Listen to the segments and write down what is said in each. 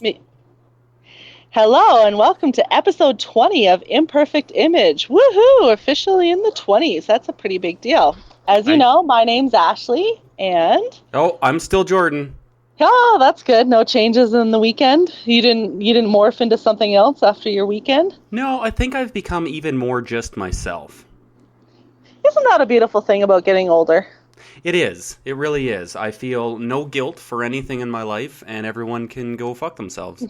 Me. Hello and welcome to episode 20 of Imperfect Image. Woohoo! Officially in the 20s. That's a pretty big deal. As you I know, my name's Ashley and I'm still Jordan. oh, that's good. No changes in the weekend. You didn't morph into something else after your weekend? No, I think I've become even more just myself. Isn't that a beautiful thing about getting older? It is. It really is. I feel no guilt for anything in my life, and everyone can go fuck themselves.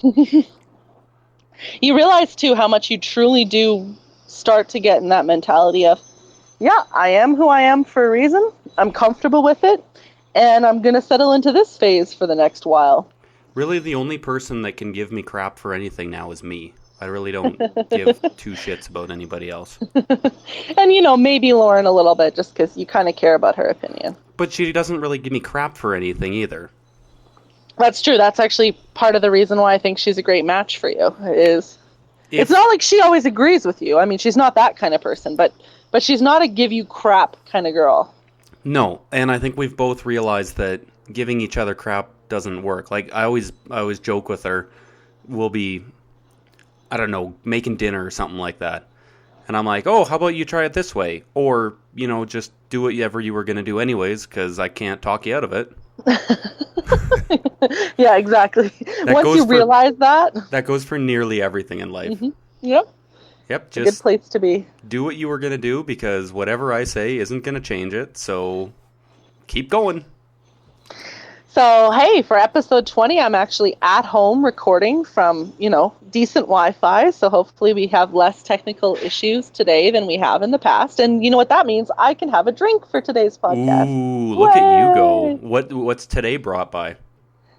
You realize too how much you truly do start to get in that mentality of, yeah, I am who I am for a reason. I'm comfortable with it, and I'm going to settle into this phase for the next while. Really, the only person that can give me crap for anything now is me. I really don't give two shits about anybody else. And, maybe Lauren a little bit just because you kind of care about her opinion. But she doesn't really give me crap for anything either. That's true. That's actually part of the reason why I think she's a great match for you is it's If not like she always agrees with you. I mean, she's not that kind of person, but she's not a give you crap kind of girl. No, and I think we've both realized that giving each other crap doesn't work. Like I always joke with her, we'll be, I don't know, making dinner or something like that. And I'm like, oh, how about you try it this way? Or, just do whatever you were going to do anyways, because I can't talk you out of it. Yeah, exactly. That Once goes you for realize that, that goes for nearly everything in life. yep, Yep, it's a good just place to be. do what you were going to do because whatever I say isn't going to change it. So keep going. So, hey, for episode 20, I'm actually at home recording from, decent Wi Fi. So, hopefully, we have less technical issues today than we have in the past. And you know what that means? I can have a drink for today's podcast. Ooh, look at you go. Way! What's today brought by?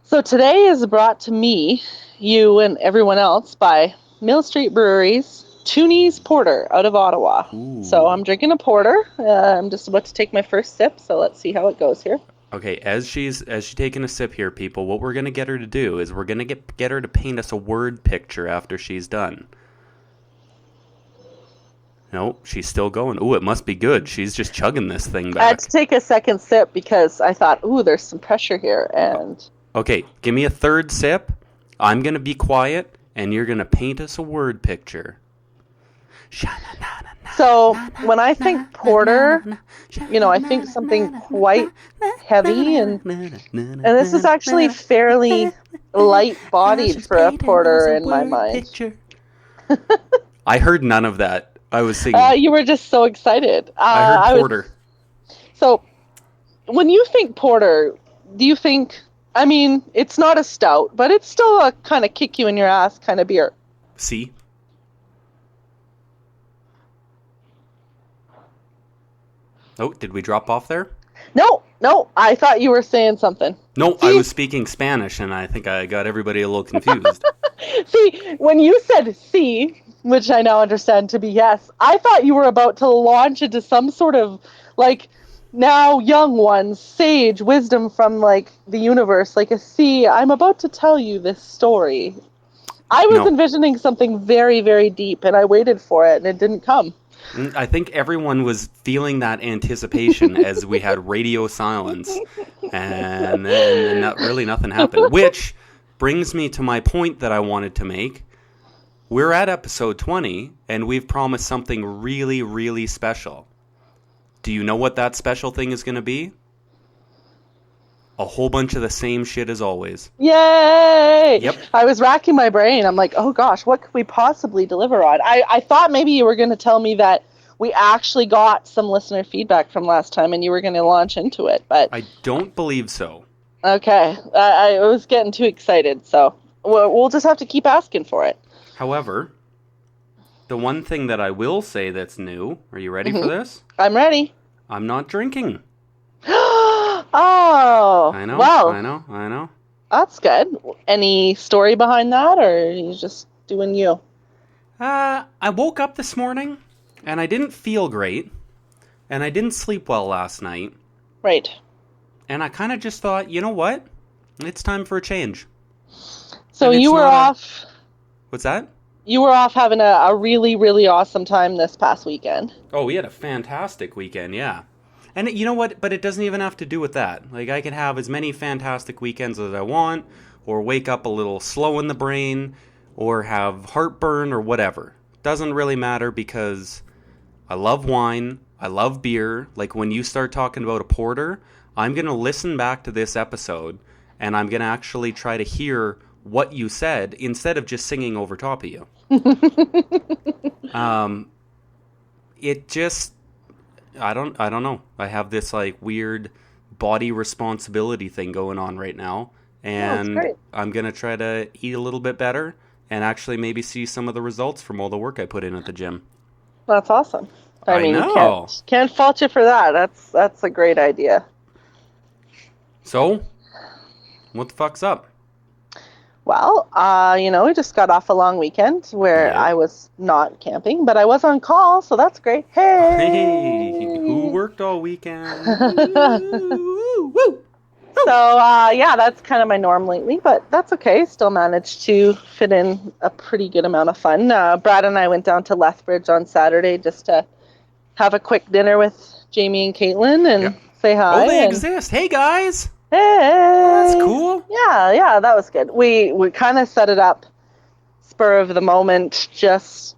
So, today is brought to me, you, and everyone else by Mill Street Brewery's Tooney's Porter out of Ottawa. So, Ooh. I'm drinking a porter. I'm just about to take my first sip. So, let's see how it goes here. Okay, as she's taking a sip here, people, what we're gonna get her to do is we're gonna get her to paint us a word picture after she's done. Nope, she's still going. Ooh, it must be good. She's just chugging this thing I had to back. take a second sip because I thought, ooh, there's some pressure here. And Okay, give me a third sip. I'm gonna be quiet, and you're gonna paint us a word picture. so when I think porter, I think something quite heavy. And this is actually fairly light bodied for a porter in my mind. I heard none of that. I was singing. You were just so excited. I heard porter. So when you think porter, do you think, I mean, it's not a stout, but it's still a kind of kick you in your ass kind of beer. See? Oh, did we drop off there? No, I thought you were saying something. No, I See? was speaking Spanish, and I think I got everybody a little confused. See, when you said C, which I now understand to be yes, I thought you were about to launch into some sort of, like, now young ones, sage, wisdom from, like, the universe, like a C. I'm about to tell you this story. I was No. envisioning something very, very deep, and I waited for it, and it didn't come. I think everyone was feeling that anticipation as we had radio silence, and then really nothing happened. Which brings me to my point that I wanted to make. We're at episode 20, and we've promised something really, really special. Do you know what that special thing is going to be? A whole bunch of the same shit as always. Yay! Yep. I was racking my brain. I'm like, oh gosh, what could we possibly deliver on? I thought maybe you were going to tell me that we actually got some listener feedback from last time and you were going to launch into it, but I don't believe so. okay. I was getting too excited, so we'll just have to keep asking for it. However, the one thing that I will say that's new, are you ready for this? I'm ready. I'm not drinking. Oh, I know, well, I know. that's good. Any story behind that, or are you just doing you? I woke up this morning, and I didn't feel great, and I didn't sleep well last night, Right. and I kind of just thought, you know what? It's time for a change. So And it's you were not off. What's that? You were off having a really, really awesome time this past weekend. Oh, we had a fantastic weekend, yeah. And you know what? But it doesn't even have to do with that. Like, I can have as many fantastic weekends as I want, or wake up a little slow in the brain or have heartburn or whatever. Doesn't really matter because I love wine, I love beer. Like when you start talking about a porter, I'm going to listen back to this episode and I'm going to actually try to hear what you said instead of just singing over top of you. It just, I don't know. I have this like weird body responsibility thing going on right now, and I'm going to try to eat a little bit better and actually maybe see some of the results from all the work I put in at the gym. That's awesome. I mean, know. Can't fault you for that. That's a great idea. So, what the fuck's up? Well, we just got off a long weekend where I was not camping, but I was on call, so that's great. Hey, who worked all weekend? Woo! So, that's kind of my norm lately, but that's okay. Still managed to fit in a pretty good amount of fun. Brad and I went down to Lethbridge on Saturday just to have a quick dinner with Jamie and Caitlin and say hi. Oh, they exist. Hey, guys. Hey. That's cool. Yeah, that was good. We kind of set it up spur of the moment, just,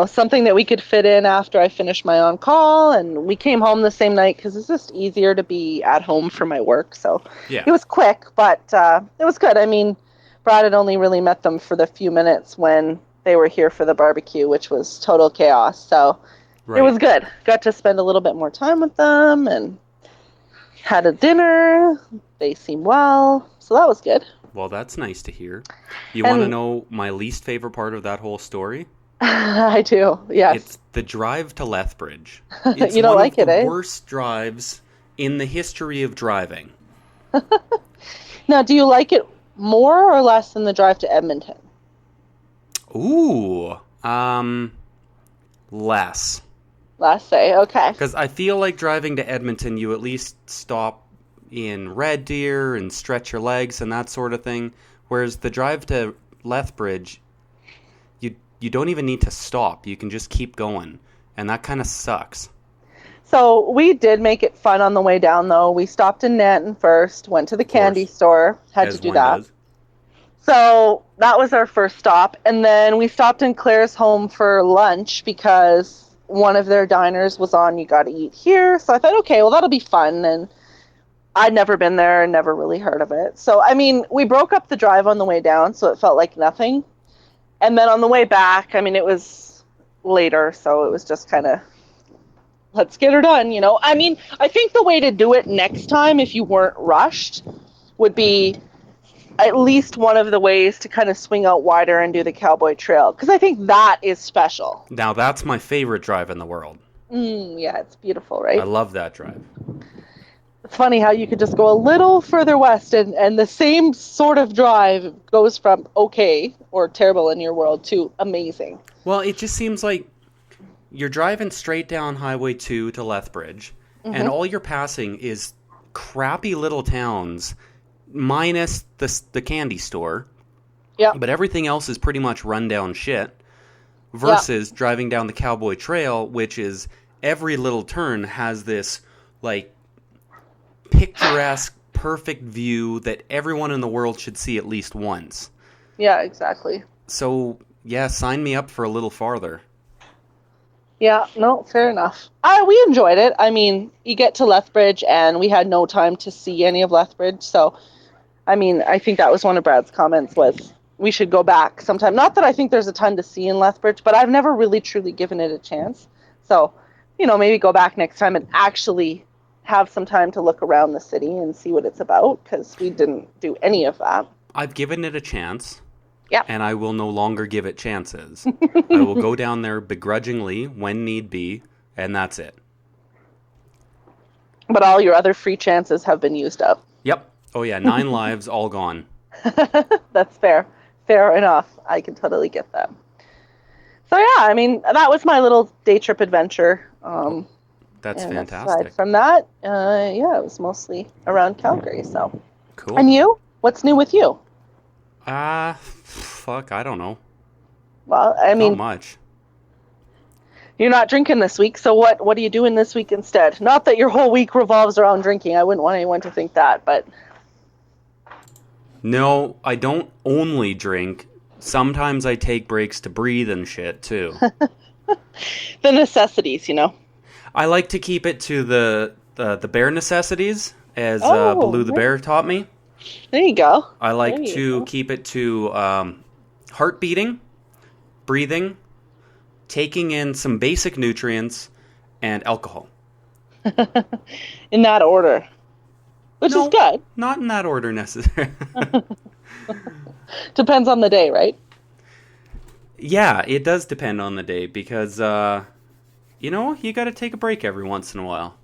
something that we could fit in after I finished my on-call, and we came home the same night because it's just easier to be at home for my work. So it was quick, but it was good. I mean, Brad had only really met them for the few minutes when they were here for the barbecue, which was total chaos. So it was good. Got to spend a little bit more time with them and had a dinner. They seem well, so that was good. Well, that's nice to hear. You want to know my least favorite part of that whole story? I do, yes. It's the drive to Lethbridge. It's you don't one like of it, the worst drives in the history of driving. Now, do you like it more or less than the drive to Edmonton? Ooh, less. Less, say, okay. Because I feel like driving to Edmonton, you at least stop in Red Deer and stretch your legs and that sort of thing. Whereas the drive to Lethbridge, you don't even need to stop. You can just keep going. And that kind of sucks. So we did make it fun on the way down, though. We stopped in Nanton first, went to the candy store, had to do that. Does. So that was our first stop. And then we stopped in Claire's home for lunch because one of their diners was on You Gotta Eat Here. So I thought, okay, well, that'll be fun. And I'd never been there and never really heard of it. So, I mean, we broke up the drive on the way down, so it felt like nothing. And then on the way back, I mean, it was later, so it was just kind of, let's get her done, I mean, I think the way to do it next time, if you weren't rushed, would be at least one of the ways to kind of swing out wider and do the Cowboy Trail, because I think that is special. Now, that's my favorite drive in the world. Yeah, it's beautiful, right? I love that drive. It's funny how you could just go a little further west and the same sort of drive goes from okay or terrible in your world to amazing. Well, it just seems like you're driving straight down Highway 2 to Lethbridge, and all you're passing is crappy little towns, minus the candy store. Yeah. But everything else is pretty much rundown shit, versus driving down the Cowboy Trail, which is every little turn has this, like, picturesque, perfect view that everyone in the world should see at least once. Yeah, exactly. So, yeah, sign me up for a little farther. Yeah, no, fair enough. We enjoyed it. I mean, you get to Lethbridge, and we had no time to see any of Lethbridge. So, I mean, I think that was one of Brad's comments was we should go back sometime. Not that I think there's a ton to see in Lethbridge, but I've never really truly given it a chance. So, maybe go back next time and actually have some time to look around the city and see what it's about, because we didn't do any of that. I've given it a chance. Yeah. And I will no longer give it chances. I will go down there begrudgingly when need be, and that's it. But all your other free chances have been used up. Yep. Oh yeah, 9 lives all gone. That's fair. Fair enough. I can totally get that. So yeah, I mean, that was my little day trip adventure. That's and fantastic. Aside from that, it was mostly around Calgary. So, cool. And you? What's new with you? Fuck, I don't know. Well, I mean, not much. You're not drinking this week, so what are you doing this week instead? Not that your whole week revolves around drinking. I wouldn't want anyone to think that, but No, I don't only drink. Sometimes I take breaks to breathe and shit, too. The necessities, you know. I like to keep it to the bare necessities, as Oh, Baloo the right. Bear taught me. There you go. I like There you to go. keep it to heart beating, breathing, taking in some basic nutrients, and alcohol. In that order. Which is No, good. not in that order necessarily. Depends on the day, right? Yeah, it does depend on the day because, you got to take a break every once in a while.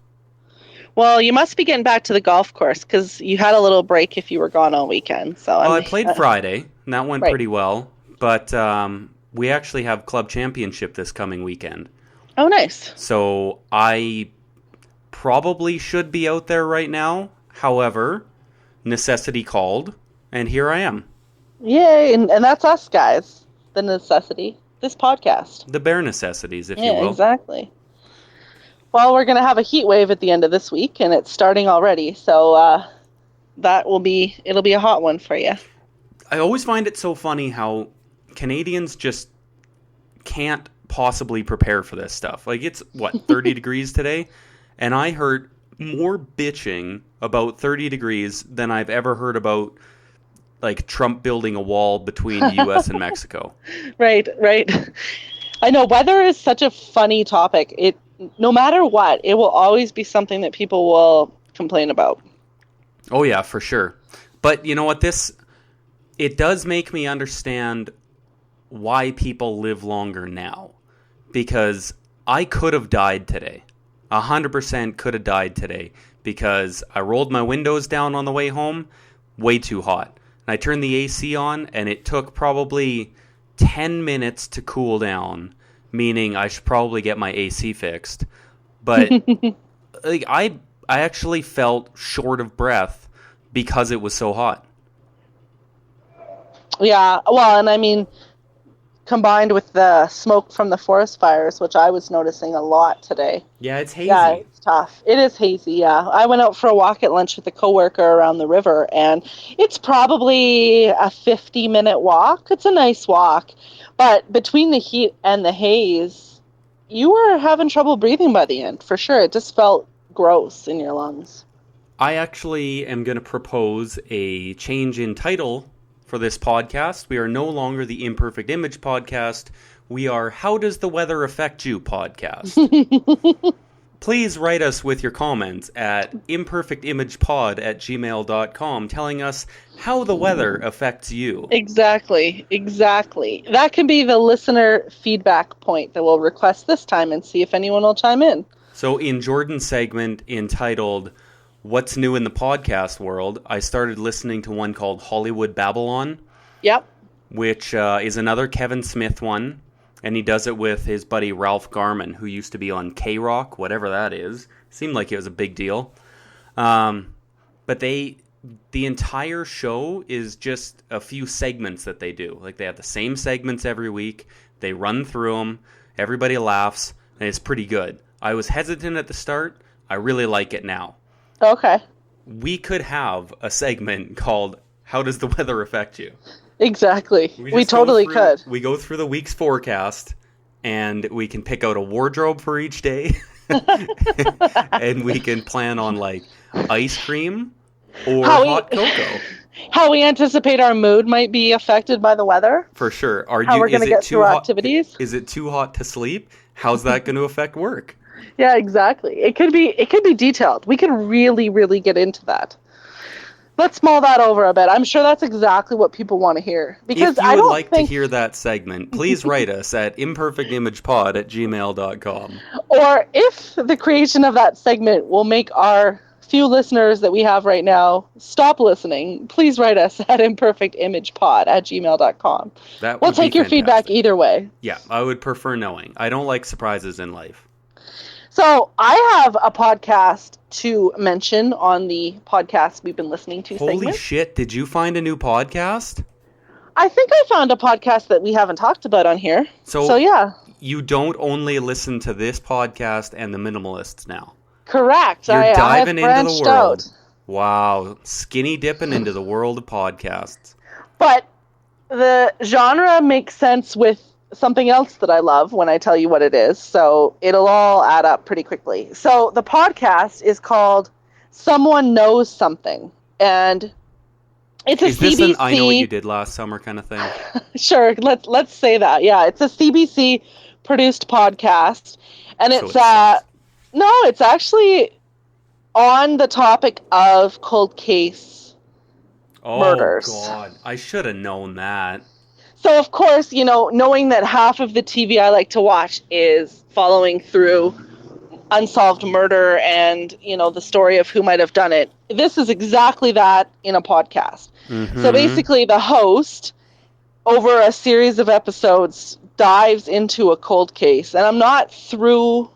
Well, you must be getting back to the golf course because you had a little break if you were gone all weekend. So Well, I played Friday, and that went Right. pretty well. But we actually have club championship this coming weekend. Oh, nice. So I probably should be out there right now. However, necessity called, and here I am. Yay. And that's us, guys. The necessity. This podcast. The bare necessities, if you Yeah, will. exactly. Well, we're going to have a heat wave at the end of this week, and it's starting already. So it'll be a hot one for you. I always find it so funny how Canadians just can't possibly prepare for this stuff. Like, it's, 30 degrees today? And I heard more bitching about 30 degrees than I've ever heard about, like, Trump building a wall between the U.S. and Mexico. Right. I know weather is such a funny topic. No matter what, it will always be something that people will complain about. Oh, yeah, for sure. But you know what? It does make me understand why people live longer now. Because I could have died today. 100% could have died today. Because I rolled my windows down on the way home, way too hot. And I turned the AC on, and it took probably 10 minutes to cool down. Meaning I should probably get my AC fixed. But like, I actually felt short of breath because it was so hot. Yeah, well, and I mean, combined with the smoke from the forest fires, which I was noticing a lot today. Yeah, it's hazy. Yeah, it's tough. It is hazy, yeah. I went out for a walk at lunch with a coworker around the river, and it's probably a 50-minute walk. It's a nice walk. But between the heat and the haze, you were having trouble breathing by the end, for sure. It just felt gross in your lungs. I actually am going to propose a change in title for this podcast. We are no longer the Imperfect Image podcast. We are How Does the Weather Affect You podcast. Please write us with your comments at imperfectimagepod@gmail.com telling us how the weather affects you. Exactly. That can be the listener feedback point that we'll request this time and see if anyone will chime in. So in Jordan's segment entitled What's New in the Podcast World, I started listening to one called Hollywood Babylon, Yep. which is another Kevin Smith one. And he does it with his buddy Ralph Garman, who used to be on K-Rock, whatever that is. Seemed like it was a big deal. But the entire show is just a few segments that they do. Like, they have the same segments every week. They run through them. Everybody laughs. And it's pretty good. I was hesitant at the start. I really like it now. Okay. We could have a segment called How Does the Weather Affect You? Exactly. We just totally could. We go through the week's forecast, and we can pick out a wardrobe for each day. And we can plan on, like, ice cream or hot cocoa. How we anticipate our mood might be affected by the weather. For sure. How we're going to get through our activities. Is it too hot to sleep? How's that going to affect work? Yeah, exactly. It could be detailed. We could really, really get into that. Let's mull that over a bit. I'm sure that's exactly what people want to hear. Because if you I would don't like think... to hear that segment, please write us at imperfectimagepod@gmail.com. Or if the creation of that segment will make our few listeners that we have right now stop listening, please write us at imperfectimagepod@gmail.com. We'll take your feedback either way. Yeah, I would prefer knowing. I don't like surprises in life. So I have a podcast to mention on the podcast we've been listening to Holy segment. shit, did you find a new podcast? I think I found a podcast that we haven't talked about on here. So yeah. You don't only listen to this podcast and The Minimalists now. Correct. You're diving into the world. Wow, skinny dipping into the world of podcasts. But the genre makes sense with something else that I love when I tell you what it is, so it'll all add up pretty quickly. So the podcast is called Someone Knows Something, and it's a Is CBC. this an I Know What You Did Last Summer kind of thing? Sure, let's say that. Yeah, it's a CBC produced podcast, and So it's it sucks. no, it's actually on the topic of cold case murders. Oh, God. I should have known that. So, of course, knowing that half of the TV I like to watch is following through unsolved murder and, the story of who might have done it, this is exactly that in a podcast. Mm-hmm. So basically, the host, over a series of episodes, dives into a cold case. And I'm not through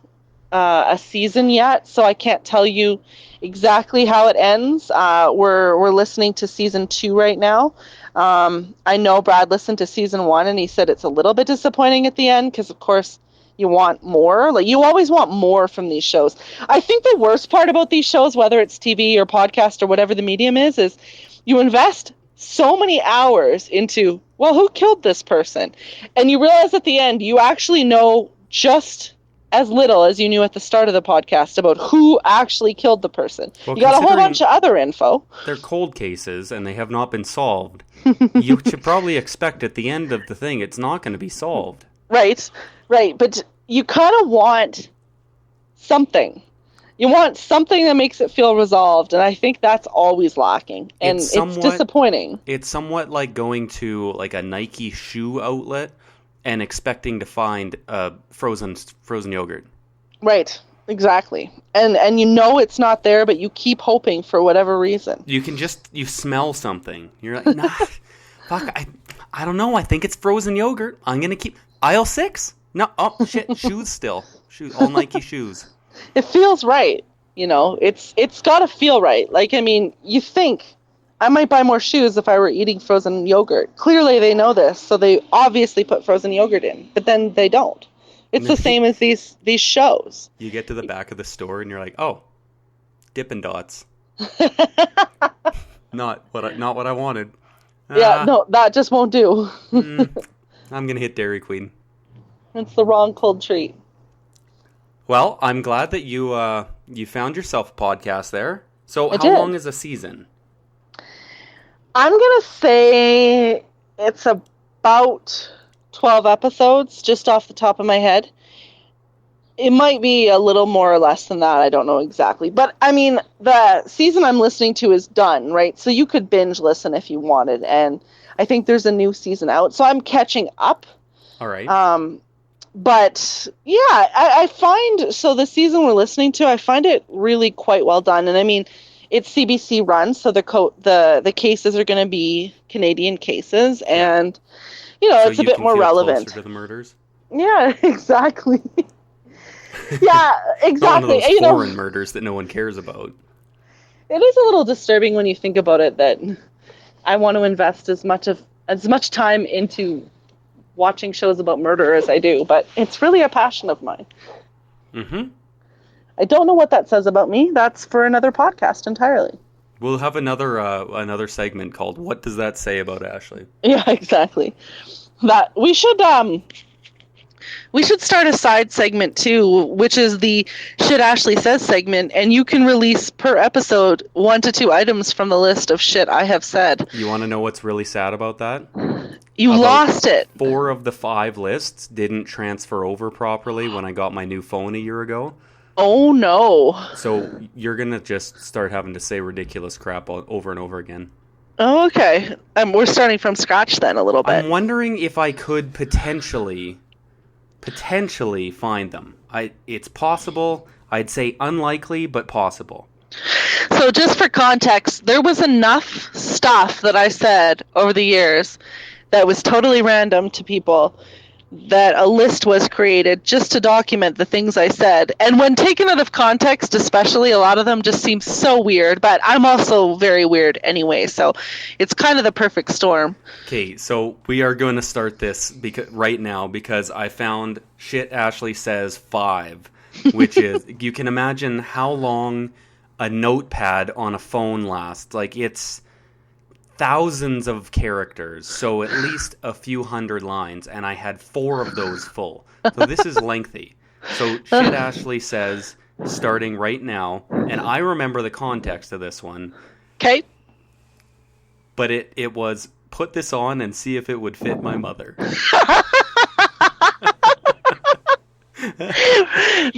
a season yet, so I can't tell you exactly how it ends. We're listening to season 2 right now. I know Brad listened to season 1 and he said it's a little bit disappointing at the end because, of course, you want more. Like, you always want more from these shows. I think the worst part about these shows, whether it's TV or podcast or whatever the medium is you invest so many hours into, well, who killed this person? And you realize at the end you actually know just as little as you knew at the start of the podcast about who actually killed the person. Well, you got a whole bunch of other info. They're cold cases and they have not been solved. You should probably expect at the end of the thing it's not going to be solved. Right. But you kind of want something. You want something that makes it feel resolved, and I think that's always lacking, and it's disappointing. It's somewhat like going to like a Nike shoe outlet and expecting to find frozen yogurt. Right, exactly. And it's not there, but you keep hoping for whatever reason. You smell something. You're like, nah, fuck, I don't know. I think it's frozen yogurt. I'm going to keep aisle 6. No, oh shit, shoes still. All Nike shoes. It feels right. It's got to feel right. Like, I mean, you think I might buy more shoes if I were eating frozen yogurt. Clearly they know this, so they obviously put frozen yogurt in, but then they don't. It's the same as these shows. You get to the back of the store and you're like, oh, Dippin' Dots. Not what I wanted. Yeah, no, that just won't do. I'm going to hit Dairy Queen. It's the wrong cold treat. Well, I'm glad that you found yourself a podcast there. So how long is a season? I'm going to say it's about 12 episodes, just off the top of my head. It might be a little more or less than that. I don't know exactly. But, I mean, the season I'm listening to is done, right? So you could binge listen if you wanted. And I think there's a new season out. So I'm catching up. All right. But, yeah, I find, so the season we're listening to, I find it really quite well done. And, I mean, it's CBC run, so the cases are going to be Canadian cases. And, it's a bit more relevant. Closer to the murders? Yeah, exactly. Yeah, exactly. Not one of those foreign murders that no one cares about. It is a little disturbing when you think about it that I want to invest as much time into watching shows about murder as I do, but it's really a passion of mine. Mm-hmm. I don't know what that says about me. That's for another podcast entirely. We'll have another segment called "What Does That Say About Ashley?" Yeah, exactly. That we should start a side segment too, which is the Shit Ashley Says segment, and you can release per episode 1 to 2 items from the list of shit I have said. You want to know what's really sad about that? You lost it. 4 of the 5 lists didn't transfer over properly when I got my new phone a year ago. Oh no. So you're going to just start having to say ridiculous crap over and over again. Oh, okay. We're starting from scratch then a little bit. I'm wondering if I could potentially find them. It's possible. I'd say unlikely, but possible. So just for context, there was enough stuff that I said over the years that was totally random to people that a list was created just to document the things I said. And when taken out of context, especially, a lot of them just seem so weird, but I'm also very weird anyway, so it's kind of the perfect storm. Okay, so we are going to start this right now because I found Shit Ashley Says 5, which is, you can imagine how long a notepad on a phone lasts. Like, it's thousands of characters, so at least a few hundred lines, and I had 4 of those full. So this is lengthy. So Shit Ashley says, starting right now, and I remember the context of this one. Okay. But it was, put this on and see if it would fit my mother.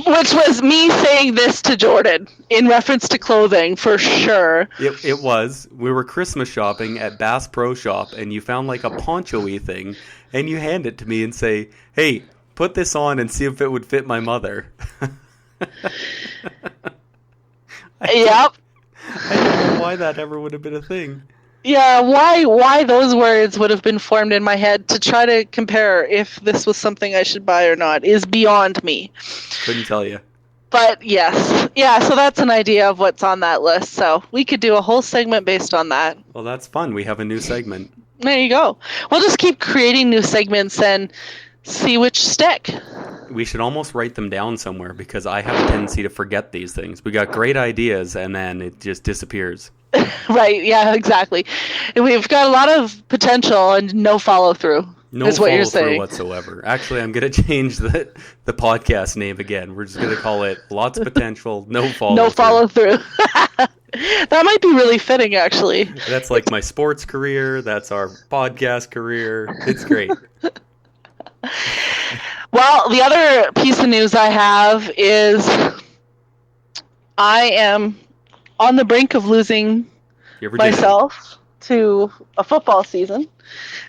Which was me saying this to Jordan in reference to clothing, for sure. It was. We were Christmas shopping at Bass Pro Shop, and you found like a poncho-y thing, and you hand it to me and say, hey, put this on and see if it would fit my mother. Yep. I don't know why that ever would have been a thing. Yeah, why those words would have been formed in my head to try to compare if this was something I should buy or not is beyond me. Couldn't tell you. But yes. Yeah, so that's an idea of what's on that list. So we could do a whole segment based on that. Well, that's fun. We have a new segment. There you go. We'll just keep creating new segments and see which stick. We should almost write them down somewhere because I have a tendency to forget these things. We got great ideas and then it just disappears. Right, yeah, exactly. And we've got a lot of potential and no follow-through. No is what you're follow-through saying. whatsoever. Actually, I'm going to change the podcast name again. We're just going to call it Lots of Potential, No Follow-Through. No follow-through. That might be really fitting, actually. That's like my sports career. That's our podcast career. It's great. Well, the other piece of news I have is I am on the brink of losing myself to a football season.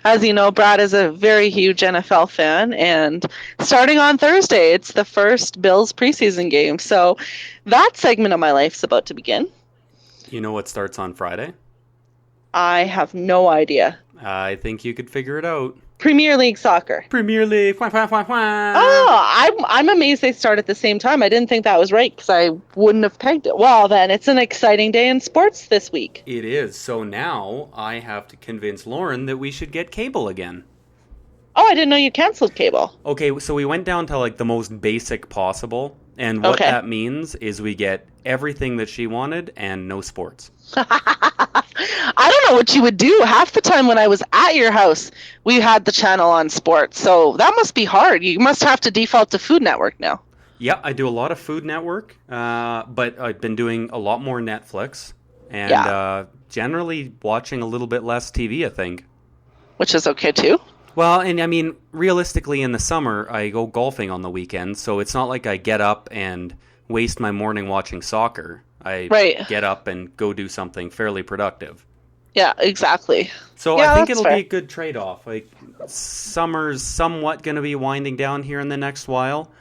As you know, Brad is a very huge NFL fan, and starting on Thursday, it's the first Bills preseason game. So that segment of my life is about to begin. You know what starts on Friday? I have no idea. I think you could figure it out. Premier League soccer. Premier League. Wah, wah, wah, wah. Oh, I'm amazed they start at the same time. I didn't think that was right because I wouldn't have pegged it. Well, then, it's an exciting day in sports this week. It is. So now I have to convince Lauren that we should get cable again. Oh, I didn't know you canceled cable. Okay, so we went down to like the most basic possible. And what that means is we get everything that she wanted and no sports. I don't know what you would do. Half the time when I was at your house, we had the channel on sports. So that must be hard. You must have to default to Food Network now. Yeah, I do a lot of Food Network, but I've been doing a lot more Netflix and generally watching a little bit less TV, I think. Which is okay, too. Well, and I mean, realistically, in the summer, I go golfing on the weekends, so it's not like I get up and waste my morning watching soccer. I get up and go do something fairly productive. Yeah, exactly. So I think it'll be a good trade-off. Like, summer's somewhat going to be winding down here in the next while.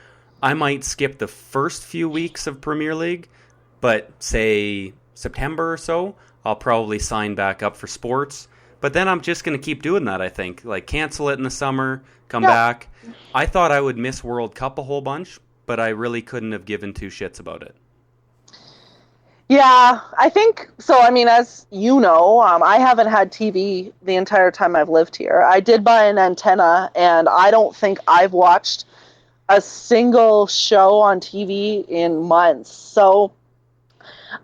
I might skip the first few weeks of Premier League, but say September or so, I'll probably sign back up for sports. But then I'm just going to keep doing that, I think. Like, cancel it in the summer, come back. I thought I would miss World Cup a whole bunch, but I really couldn't have given two shits about it. Yeah, I think, so I mean, as you know, I haven't had TV the entire time I've lived here. I did buy an antenna, and I don't think I've watched a single show on TV in months. So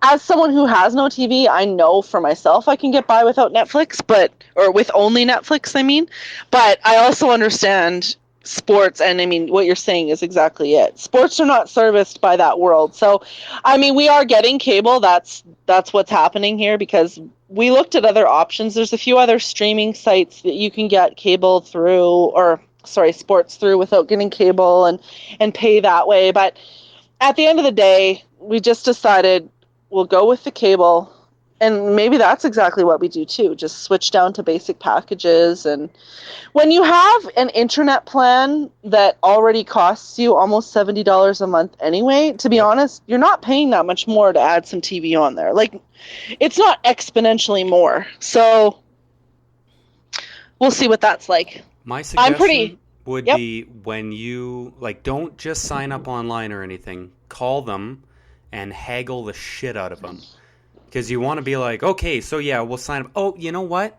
as someone who has no TV, I know for myself I can get by without Netflix, or with only Netflix, I mean. But I also understand sports, and I mean, what you're saying is exactly it. Sports are not serviced by that world. So, I mean, we are getting cable. That's what's happening here because we looked at other options. There's a few other streaming sites that you can get cable through, sports through without getting cable and pay that way. But at the end of the day, we just decided we'll go with the cable, and maybe that's exactly what we do too. Just switch down to basic packages. And when you have an internet plan that already costs you almost $70 a month anyway, to be honest, you're not paying that much more to add some TV on there. Like, it's not exponentially more. So we'll see what that's like. My suggestion would be when you, like, don't just sign up online or anything. Call them and haggle the shit out of them. Because you want to be like, okay, so yeah, we'll sign up. Oh, you know what?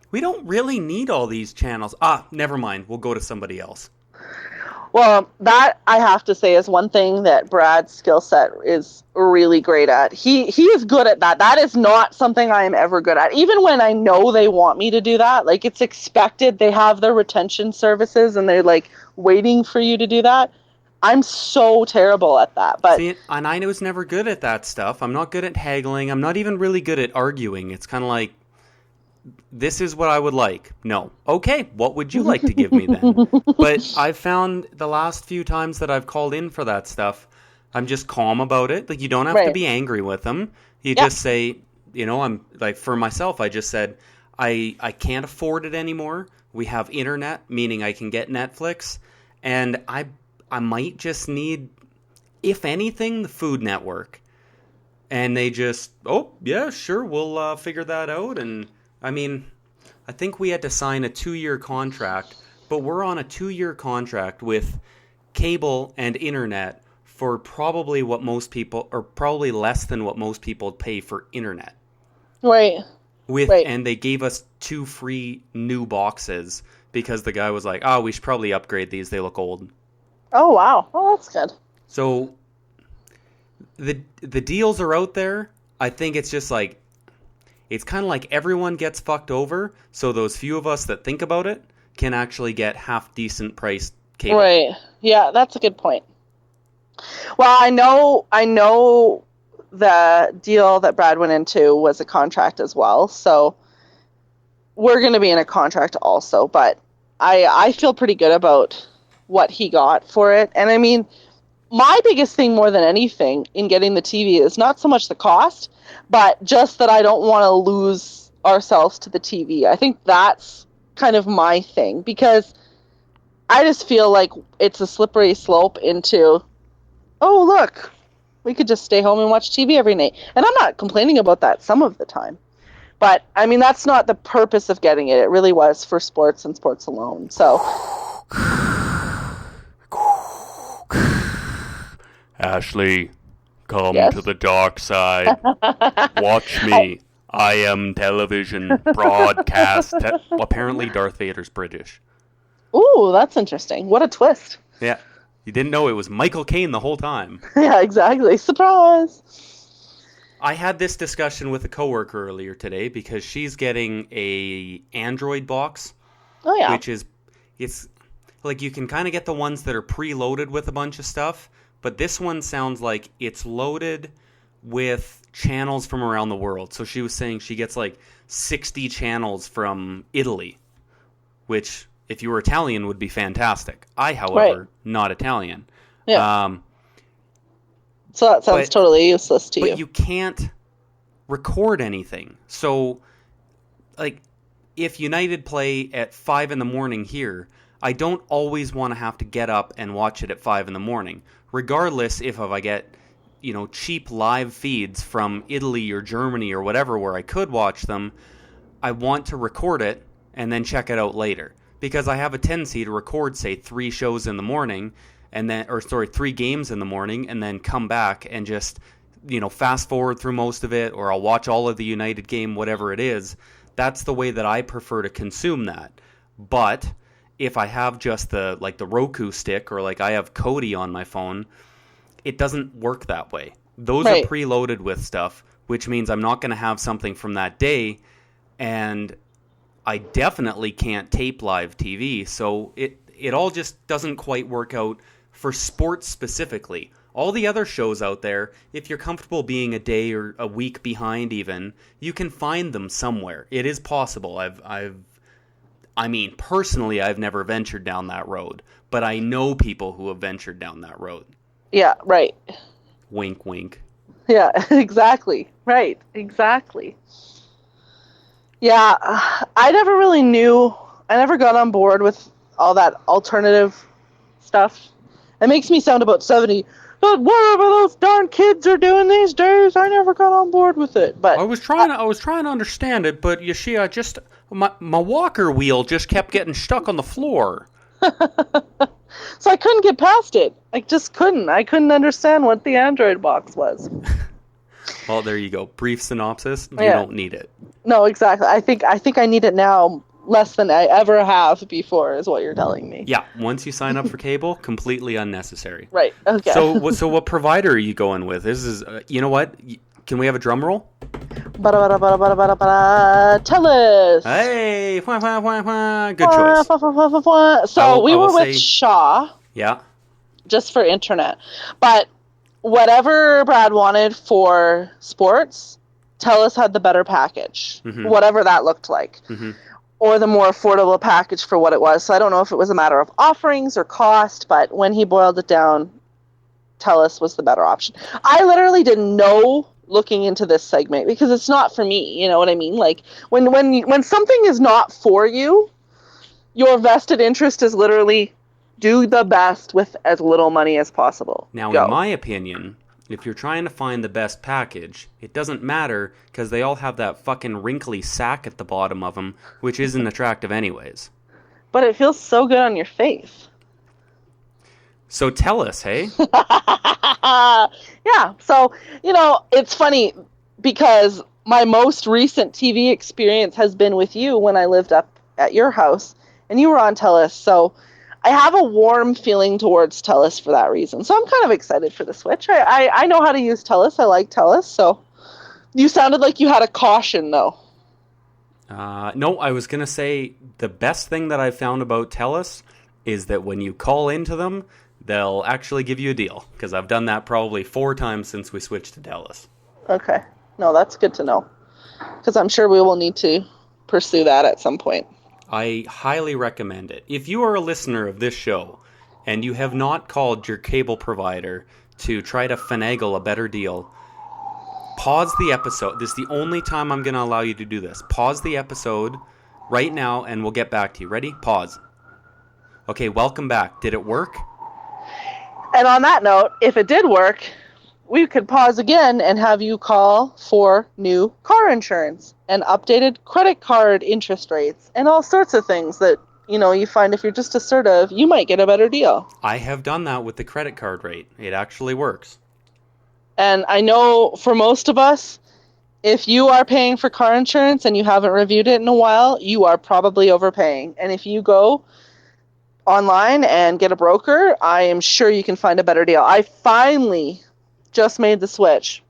We don't really need all these channels. Never mind. We'll go to somebody else. Well, that I have to say is one thing that Brad's skill set is really great at. He is good at that. That is not something I am ever good at. Even when I know they want me to do that, like it's expected, they have their retention services and they're like waiting for you to do that. I'm so terrible at that. But See, and I was never good at that stuff. I'm not good at haggling. I'm not even really good at arguing. It's kind of like, this is what I would like. No. Okay, what would you like to give me then? But I've found the last few times that I've called in for that stuff, I'm just calm about it. Like, you don't have to be angry with them. You just say, I'm like, for myself, I just said, I can't afford it anymore. We have internet, meaning I can get Netflix. And I might just need, if anything, the Food Network. And they just, oh, yeah, sure, we'll figure that out. And I mean, I think we had to sign a 2-year contract, but we're on a 2-year contract with cable and internet for probably what most people, or probably less than what most people pay for internet. Right. And they gave us 2 free new boxes because the guy was like, oh, we should probably upgrade these. They look old. Oh, wow. Oh, that's good. So the deals are out there. I think it's just like, it's kind of like everyone gets fucked over, so those few of us that think about it can actually get half decent priced cable. Right. Yeah, that's a good point. Well, I know the deal that Brad went into was a contract as well, so we're going to be in a contract also, but I feel pretty good about what he got for it. And I mean, my biggest thing more than anything in getting the TV is not so much the cost, but just that I don't want to lose ourselves to the TV. I think that's kind of my thing, because I just feel like it's a slippery slope into, oh, look, we could just stay home and watch TV every night. And I'm not complaining about that some of the time. But, I mean, that's not the purpose of getting it. It really was for sports and sports alone. So... Ashley, come to the dark side. Watch me. I am television broadcast. Apparently Darth Vader's British. Ooh, that's interesting. What a twist. Yeah. You didn't know it was Michael Caine the whole time. Yeah, exactly. Surprise. I had this discussion with a coworker earlier today because she's getting a Android box. Oh, yeah. Which is, it's like you can kind of get the ones that are preloaded with a bunch of stuff. But this one sounds like it's loaded with channels from around the world. So she was saying she gets like 60 channels from Italy, which, if you were Italian, would be fantastic. I, however, not Italian. Yeah. So that sounds totally useless to you. But you can't record anything. So, like, if United play at 5 in the morning here, I don't always want to have to get up and watch it at 5 in the morning. Regardless if I get, cheap live feeds from Italy or Germany or whatever where I could watch them, I want to record it and then check it out later. Because I have a tendency to record, say, 3 shows in the morning, 3 games in the morning, and then come back and just, fast forward through most of it, or I'll watch all of the United game, whatever it is. That's the way that I prefer to consume that. But if I have just the Roku stick, or like I have Kodi on my phone, it doesn't work that way. Those are preloaded with stuff, which means I'm not going to have something from that day, and I definitely can't tape live TV, so it all just doesn't quite work out for sports specifically. All the other shows out there, if you're comfortable being a day or a week behind even, you can find them somewhere. It is possible. Personally, I've never ventured down that road, but I know people who have ventured down that road. Yeah, right. Wink, wink. Yeah, exactly. Right, exactly. Yeah, I never really knew. I never got on board with all that alternative stuff. It makes me sound about 70. But whatever those darn kids are doing these days, I never got on board with it. But I was trying to understand it, but you see, my walker wheel just kept getting stuck on the floor. So I couldn't get past it. I just couldn't. I couldn't understand what the Android box was. Well, there you go. Brief synopsis. You don't need it. No, exactly. I think I need it now less than I ever have before, is what you're telling me. Yeah, once you sign up for cable, completely unnecessary. Right. Okay. So what provider are you going with? This is, you know what? Can we have a drum roll? TELUS. Hey, good choice. So we were with Shaw. Yeah. Just for internet, but whatever Brad wanted for sports, TELUS had the better package, whatever that looked like. Or the more affordable package for what it was. So I don't know if it was a matter of offerings or cost, but when he boiled it down, TELUS was the better option. I literally didn't know looking into this segment because it's not for me. You know what I mean? Like when something is not for you, your vested interest is literally do the best with as little money as possible. Now, in my opinion, if you're trying to find the best package, it doesn't matter because they all have that fucking wrinkly sack at the bottom of them, which isn't attractive anyways. But it feels so good on your face. So tell us, hey? Yeah, so, it's funny because my most recent TV experience has been with you when I lived up at your house, and you were on TELUS, so I have a warm feeling towards TELUS for that reason. So I'm kind of excited for the switch. I know how to use TELUS. I like TELUS. So you sounded like you had a caution, though. No, I was going to say the best thing that I've found about TELUS is that when you call into them, they'll actually give you a deal. Because I've done that probably 4 times since we switched to TELUS. Okay. No, that's good to know. Because I'm sure we will need to pursue that at some point. I highly recommend it. If you are a listener of this show and you have not called your cable provider to try to finagle a better deal, pause the episode. This is the only time I'm going to allow you to do this. Pause the episode right now and we'll get back to you. Ready? Pause. Okay, welcome back. Did it work? And on that note, if it did work, we could pause again and have you call for new car insurance and updated credit card interest rates and all sorts of things that, you find if you're just assertive, you might get a better deal. I have done that with the credit card rate. It actually works. And I know for most of us, if you are paying for car insurance and you haven't reviewed it in a while, you are probably overpaying. And if you go online and get a broker, I am sure you can find a better deal. I finally just made the switch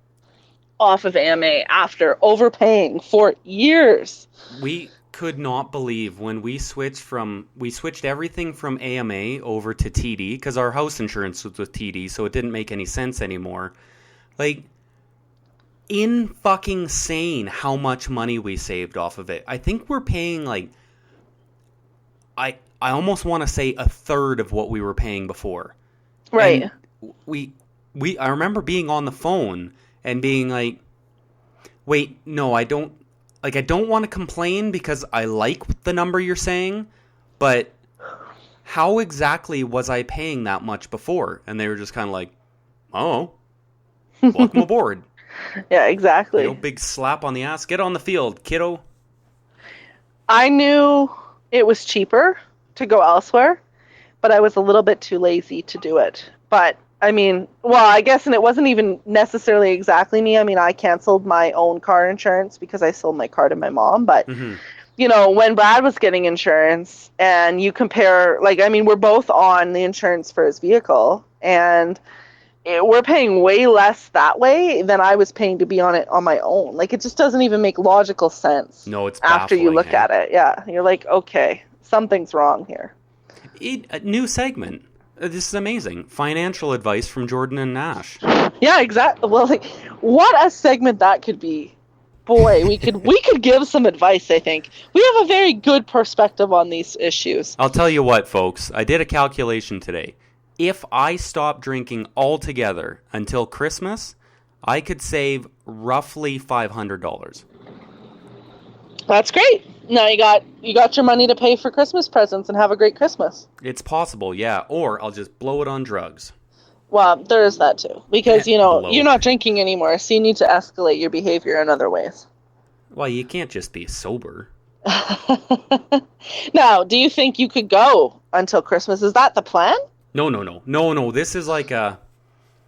off of AMA after overpaying for years. We could not believe when we switched everything from AMA over to TD because our house insurance was with TD, so it didn't make any sense anymore. Like, in fucking sane how much money we saved off of it. I think we're paying I almost want to say a third of what we were paying before. Right. And I remember being on the phone and being like, wait, no, I don't want to complain because I like the number you're saying, but how exactly was I paying that much before? And they were just kind of like, oh, welcome aboard. Yeah, exactly. Big slap on the ass. Get on the field, kiddo. I knew it was cheaper to go elsewhere, but I was a little bit too lazy to do it. But I guess, and it wasn't even necessarily exactly me. I canceled my own car insurance because I sold my car to my mom. But, when Brad was getting insurance and you compare, we're both on the insurance for his vehicle and we're paying way less that way than I was paying to be on it on my own. It just doesn't even make logical sense. No, it's after you look at it. Yeah. You're like, okay, something's wrong here. A new segment. This is amazing. Financial advice from Jordan and Nash. Yeah, exactly. Well, what a segment that could be. Boy, we could give some advice, I think. We have a very good perspective on these issues. I'll tell you what, folks. I did a calculation today. If I stop drinking altogether until Christmas, I could save roughly $500. That's great. Now you got your money to pay for Christmas presents and have a great Christmas. It's possible, yeah. Or I'll just blow it on drugs. Well, there is that too. Because, you're not drinking anymore, so you need to escalate your behavior in other ways. Well, you can't just be sober. Now, do you think you could go until Christmas? Is that the plan? No. This is like a...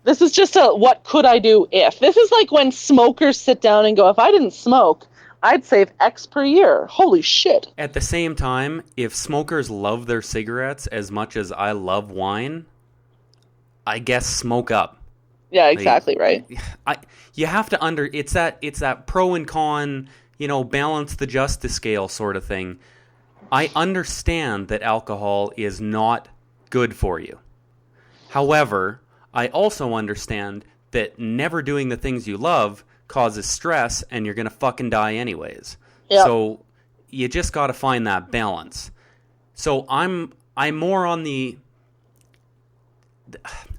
This is just a what could I do if. This is like when smokers sit down and go, if I didn't smoke, I'd save X per year. Holy shit. At the same time, if smokers love their cigarettes as much as I love wine, I guess smoke up. Yeah, exactly, right. You have to it's that pro and con, balance the justice scale sort of thing. I understand that alcohol is not good for you. However, I also understand that never doing the things you love causes stress and you're going to fucking die anyways. Yep. So you just got to find that balance. So I'm more on the...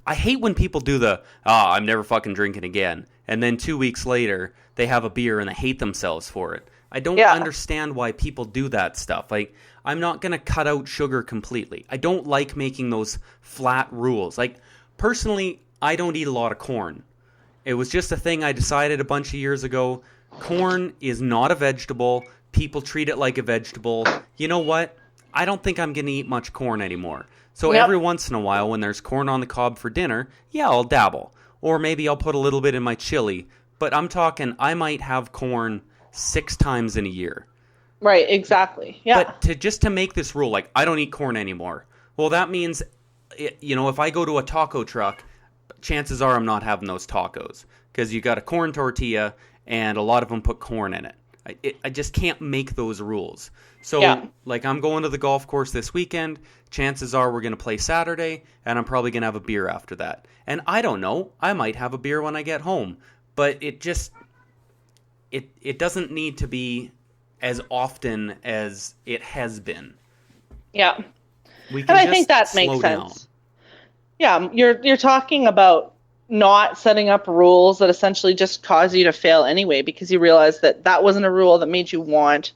I hate when people do I'm never fucking drinking again. And then 2 weeks later, they have a beer and they hate themselves for it. I don't understand why people do that stuff. Like, I'm not going to cut out sugar completely. I don't like making those flat rules. Like, personally, I don't eat a lot of corn. It was just a thing I decided a bunch of years ago. Corn is not a vegetable. People treat it like a vegetable. You know what? I don't think I'm going to eat much corn anymore. So every once in a while, when there's corn on the cob for dinner, I'll dabble. Or maybe I'll put a little bit in my chili. But I'm talking, I might have corn 6 times in a year. Right, exactly. Yeah. But to make this rule, like, I don't eat corn anymore. Well, that means, if I go to a taco truck, chances are I'm not having those tacos. Because you got a corn tortilla, and a lot of them put corn in it. I just can't make those rules. So, like, I'm going to the golf course this weekend. Chances are we're going to play Saturday, and I'm probably going to have a beer after that. And I don't know. I might have a beer when I get home. But it just... It doesn't need to be as often as it has been. Yeah. And I think that makes sense. Yeah, you're talking about not setting up rules that essentially just cause you to fail anyway, because you realize that wasn't a rule that made you want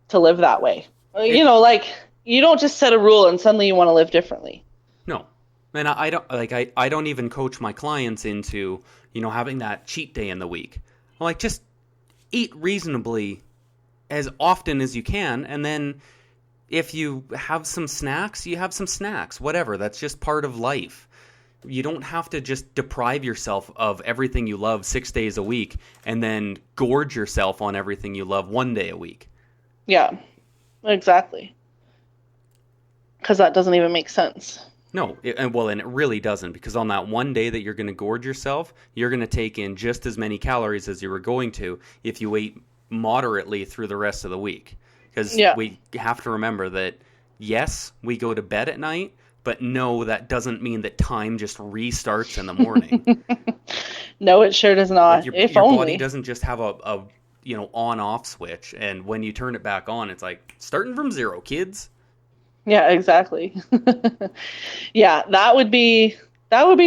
to live that way. You don't just set a rule and suddenly you want to live differently. No. And I don't even coach my clients into, having that cheat day in the week. I'm like, just eat reasonably as often as you can, and then if you have some snacks, you have some snacks. Whatever, that's just part of life. You don't have to just deprive yourself of everything you love 6 days a week and then gorge yourself on everything you love 1 day a week. Yeah, exactly. Because that doesn't even make sense. No, and it really doesn't, because on that one day that you're going to gorge yourself, you're going to take in just as many calories as you were going to if you ate moderately through the rest of the week. Because we have to remember that, yes, we go to bed at night, but no, that doesn't mean that time just restarts in the morning. No, it sure does not. Like your body doesn't just have a on-off switch, and when you turn it back on, it's like, starting from zero, kids. Yeah, exactly. Yeah, that would be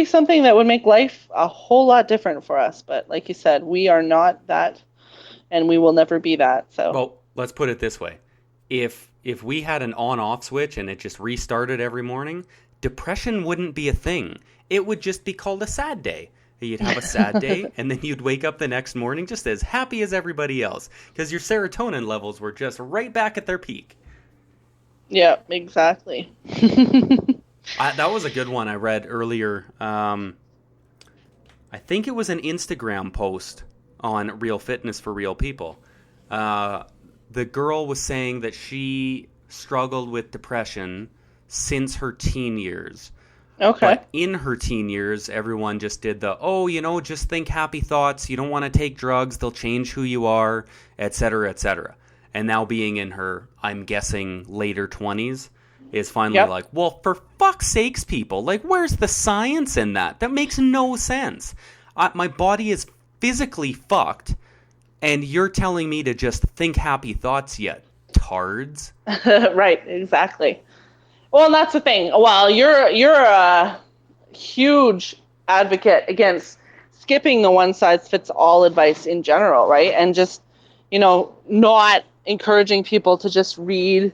something that would make life a whole lot different for us. But like you said, we are not that, and we will never be that. So, well, let's put it this way: if we had an on-off switch and it just restarted every morning, depression wouldn't be a thing. It would just be called a sad day. You'd have a sad day, and then you'd wake up the next morning just as happy as everybody else, because your serotonin levels were just right back at their peak. Yeah, exactly. That was a good one I read earlier. I think it was an Instagram post on Real Fitness for Real People. The girl was saying that she struggled with depression since her teen years. Okay. But in her teen years, everyone just did just think happy thoughts. You don't want to take drugs. They'll change who you are, et cetera, et cetera. And now being in her, I'm guessing, later 20s, is finally like, well, for fuck's sakes, people, like, where's the science in that? That makes no sense. My body is physically fucked, and you're telling me to just think happy thoughts yet, tards. Right, exactly. Well, and that's the thing. Well, you're a huge advocate against skipping the one-size-fits-all advice in general, right? And just, not encouraging people to just read,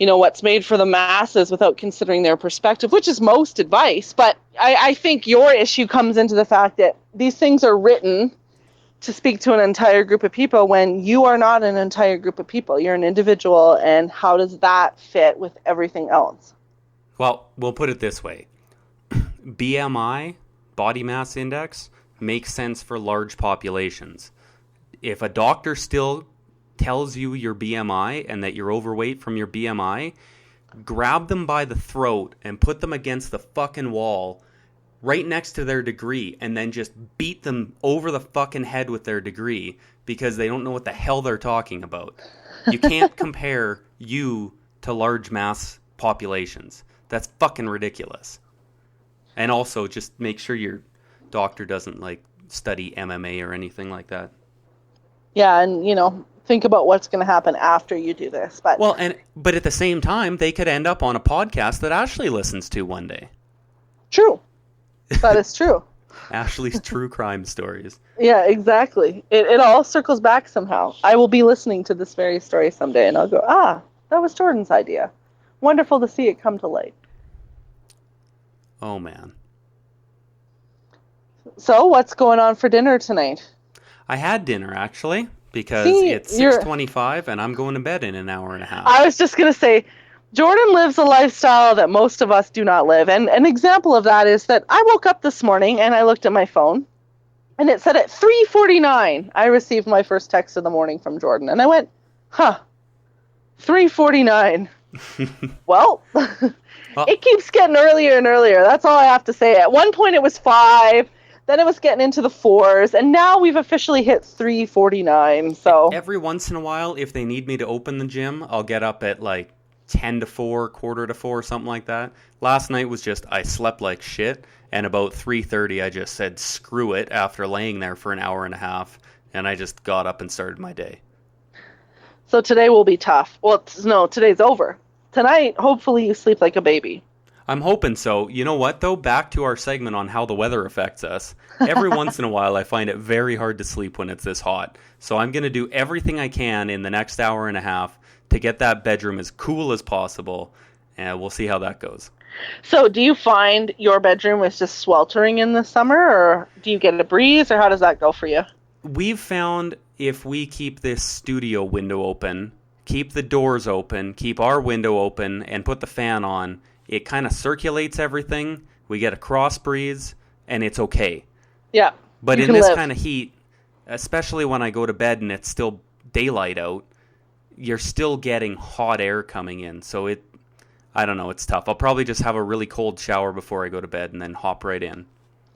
what's made for the masses without considering their perspective, which is most advice. But I think your issue comes into the fact that these things are written to speak to an entire group of people when you are not an entire group of people. You're an individual, and how does that fit with everything else? Well, we'll put it this way. BMI, body mass index, makes sense for large populations. if a doctor still tells you your BMI and that you're overweight from your BMI, grab them by the throat and put them against the fucking wall right next to their degree and then just beat them over the fucking head with their degree because they don't know what the hell they're talking about. You can't compare you to large mass populations. That's fucking ridiculous. And also just make sure your doctor doesn't like study MMA or anything like that. Yeah, and think about what's going to happen after you do this. But at the same time, they could end up on a podcast that Ashley listens to one day. True. That is true. Ashley's true crime stories. Yeah, exactly. It all circles back somehow. I will be listening to this very story someday, and I'll go, that was Jordan's idea. Wonderful to see it come to light. Oh, man. So, what's going on for dinner tonight? I had dinner, actually, because it's 6:25, and I'm going to bed in an hour and a half. I was just going to say, Jordan lives a lifestyle that most of us do not live. And an example of that is that I woke up this morning, and I looked at my phone, and it said at 3:49, I received my first text of the morning from Jordan. And I went, 3:49. Well, it keeps getting earlier and earlier. That's all I have to say. At one point it was 5, then it was getting into the 4s, and now we've officially hit 3:49. So every once in a while, if they need me to open the gym, I'll get up at like 10 to 4, quarter to 4, something like that. Last night was just, I slept like shit, and about 3:30 I just said screw it after laying there for an hour and a half, and I just got up and started my day. So today will be tough. Well, no, today's over. Tonight, hopefully you sleep like a baby. I'm hoping so. You know what, though? Back to our segment on how the weather affects us. Every once in a while, I find it very hard to sleep when it's this hot. So I'm going to do everything I can in the next hour and a half to get that bedroom as cool as possible, and we'll see how that goes. So do you find your bedroom is just sweltering in the summer, or do you get a breeze, or how does that go for you? We've found if we keep this studio window open, keep the doors open, keep our window open, and put the fan on, it kind of circulates everything. We get a cross breeze, and it's okay. Yeah. But in this kind of heat, especially when I go to bed and it's still daylight out, you're still getting hot air coming in. So I don't know, it's tough. I'll probably just have a really cold shower before I go to bed and then hop right in.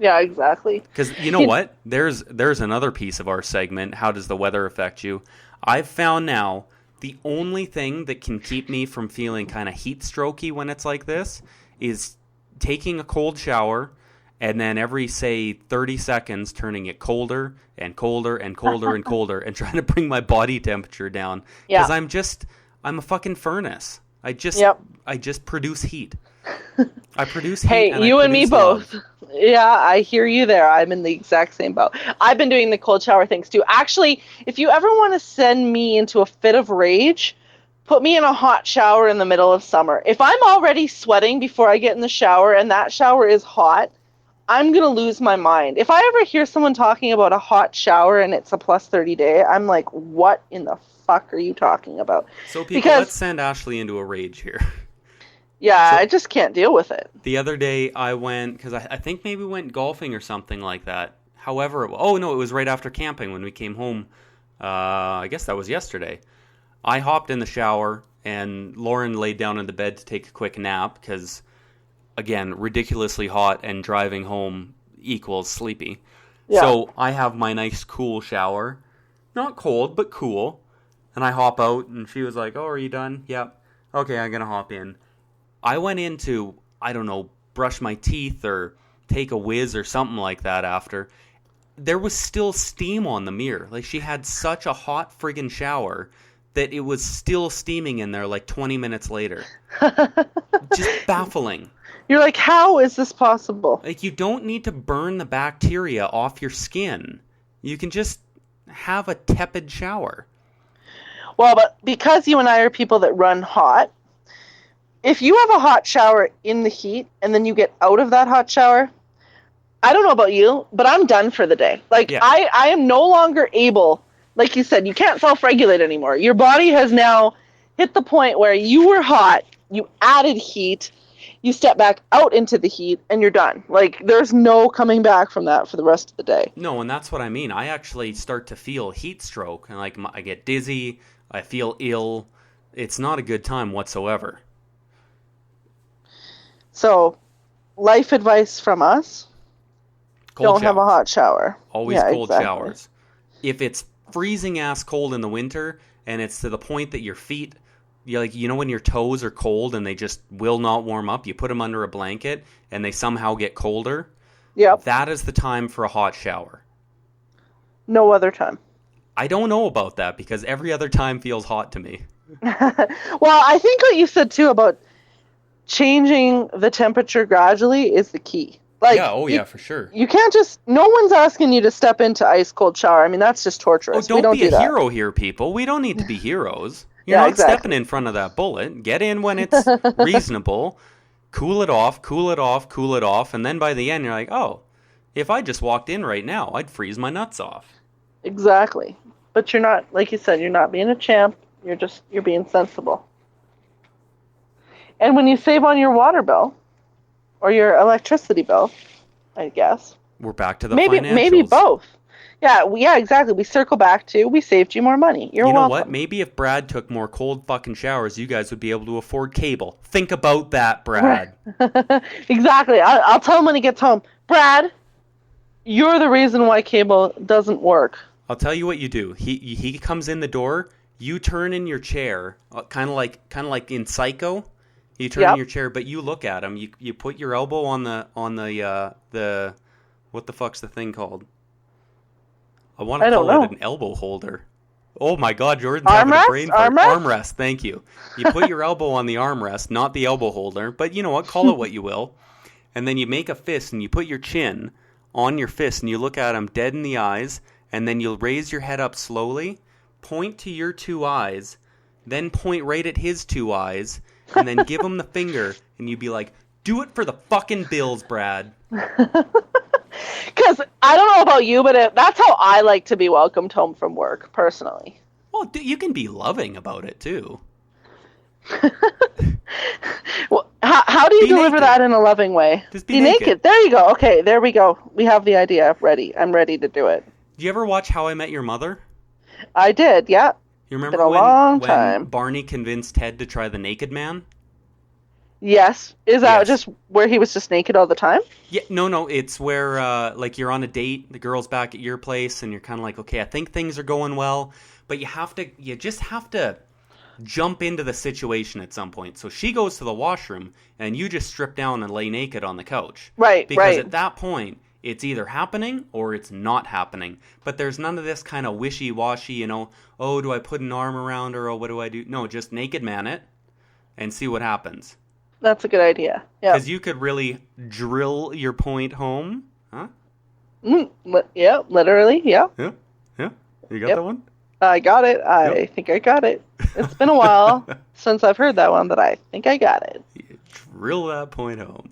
Yeah, exactly. Because you know what? There's another piece of our segment, how does the weather affect you? I've found now the only thing that can keep me from feeling kind of heat strokey when it's like this is taking a cold shower and then every, say, 30 seconds turning it colder and colder and colder and colder and trying to bring my body temperature down. Because I'm a fucking furnace. I just produce heat. I produce heat. Hey, you and me both. Yeah, I hear you there. I'm in the exact same boat. I've been doing the cold shower things too. Actually, if you ever want to send me into a fit of rage, put me in a hot shower in the middle of summer. If I'm already sweating before I get in the shower and that shower is hot, I'm going to lose my mind. If I ever hear someone talking about a hot shower and it's a plus 30 day, I'm like, what in the fuck are you talking about? So people, let's send Ashley into a rage here. Yeah, I just can't deal with it. The other day I went, because I think maybe we went golfing or something like that. However, it was right after camping when we came home. I guess that was yesterday. I hopped in the shower and Lauren laid down in the bed to take a quick nap because, again, ridiculously hot and driving home equals sleepy. Yeah. So I have my nice cool shower. Not cold, but cool. And I hop out and she was like, oh, are you done? Yep. Okay, I'm going to hop in. I went in to, I don't know, brush my teeth or take a whiz or something like that after. There was still steam on the mirror. Like, she had such a hot friggin' shower that it was still steaming in there like 20 minutes later. Just baffling. You're like, how is this possible? Like, you don't need to burn the bacteria off your skin. You can just have a tepid shower. Well, but because you and I are people that run hot, if you have a hot shower in the heat and then you get out of that hot shower, I don't know about you, but I'm done for the day. Like, yeah. I am no longer able, like you said, you can't self-regulate anymore. Your body has now hit the point where you were hot, you added heat, you step back out into the heat and you're done. Like, there's no coming back from that for the rest of the day. No, and that's what I mean. I actually start to feel heat stroke, and like I get dizzy, I feel ill. It's not a good time whatsoever. So, life advice from us: Cold don't have a showers. hot shower. Always Yeah, cold exactly. showers. If it's freezing ass cold in the winter and it's to the point that your feet, when your toes are cold and they just will not warm up, you put them under a blanket and they somehow get colder, Yep. that is the time for a hot shower. No other time. I don't know about that because every other time feels hot to me. Well, I think what you said too about changing the temperature gradually is the key. Like, yeah, for sure. You can't just. No one's asking you to step into ice cold shower. I mean, that's just torturous. Oh, We don't don't be do a that. hero here, people. We don't need to be heroes. You're Yeah, not exactly. stepping in front of that bullet. Get in when it's reasonable. Cool it off, cool it off, cool it off, and then by the end you're like, oh, if I just walked in right now, I'd freeze my nuts off. Exactly. But you're not, like you said, you're not being a champ. You're being sensible. And when you save on your water bill or your electricity bill, I guess. We're back to the Maybe financials. both. Yeah, exactly. We circle back to we saved you more money. You're You know welcome. what? Maybe if Brad took more cold fucking showers, you guys would be able to afford cable. Think about that, Brad. Exactly. I'll tell him when he gets home. Brad, you're the reason why cable doesn't work. I'll tell you what you do. He comes in the door. You turn in your chair, kind of like in Psycho. You turn in your chair, but you look at him. You put your elbow on the what the fuck's the thing called? I want to call it an elbow holder. Oh my God, Jordan's having a brain fart. Armrest, thank you. You put your elbow on the armrest, not the elbow holder, but you know what? Call it what you will. And then you make a fist and you put your chin on your fist and you look at him dead in the eyes, and then you'll raise your head up slowly, point to your two eyes, then point right at his two eyes, and then give him the finger, and you'd be like, do it for the fucking Bills, Brad. Because I don't know about you, but that's how I like to be welcomed home from work, personally. Well, you can be loving about it, too. Well, how do you deliver that in a loving way? Just be naked. There you go. Okay, there we go. We have the idea ready. I'm ready to do it. Do you ever watch How I Met Your Mother? I did, yeah. You remember been a long time. when Barney convinced Ted to try the naked man? Yes. Is that just where he was just naked all the time? Yeah, no. It's where like you're on a date, the girl's back at your place, and you're kind of like, okay, I think things are going well, but you just have to jump into the situation at some point. So she goes to the washroom, and you just strip down and lay naked on the couch. Right, Because at that point, it's either happening or it's not happening. But there's none of this kind of wishy-washy, oh, do I put an arm around her, or what do I do? No, just naked man it and see what happens. That's a good idea. Yeah. Because you could really drill your point home. Huh? Yeah, literally, yeah. Yeah. You got that one? I got it. I think I got it. It's been a while since I've heard that one, but I think I got it. You drill that point home.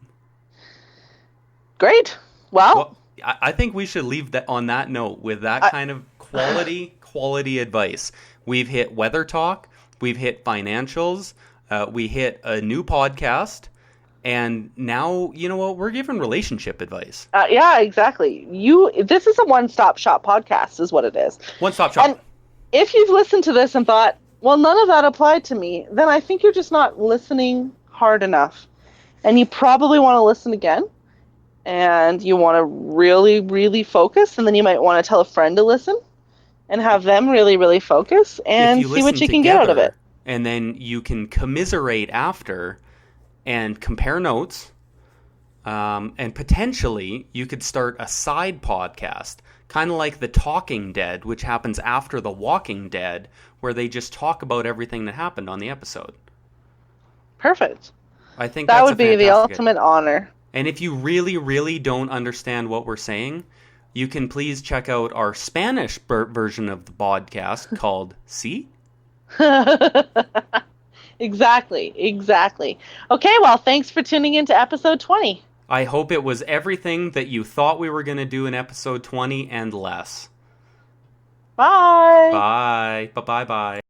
Great. Well, I think we should leave that on that note with that kind of quality advice. We've hit weather talk. We've hit financials. We hit a new podcast. And now, you know what? We're giving relationship advice. Yeah, exactly. This is a one-stop shop podcast is what it is. One-stop shop. And if you've listened to this and thought, well, none of that applied to me, then I think you're just not listening hard enough. And you probably want to listen again. And you want to really, really focus. And then you might want to tell a friend to listen and have them really, really focus and see what you can get out of it. And then you can commiserate after and compare notes. And potentially you could start a side podcast, kind of like The Talking Dead, which happens after The Walking Dead, where they just talk about everything that happened on the episode. Perfect. I think that would be the ultimate honor. And if you really, really don't understand what we're saying, you can please check out our Spanish version of the podcast called See? Exactly. Okay, well, thanks for tuning in to episode 20. I hope it was everything that you thought we were going to do in episode 20 and less. Bye. Bye. Bye-bye-bye.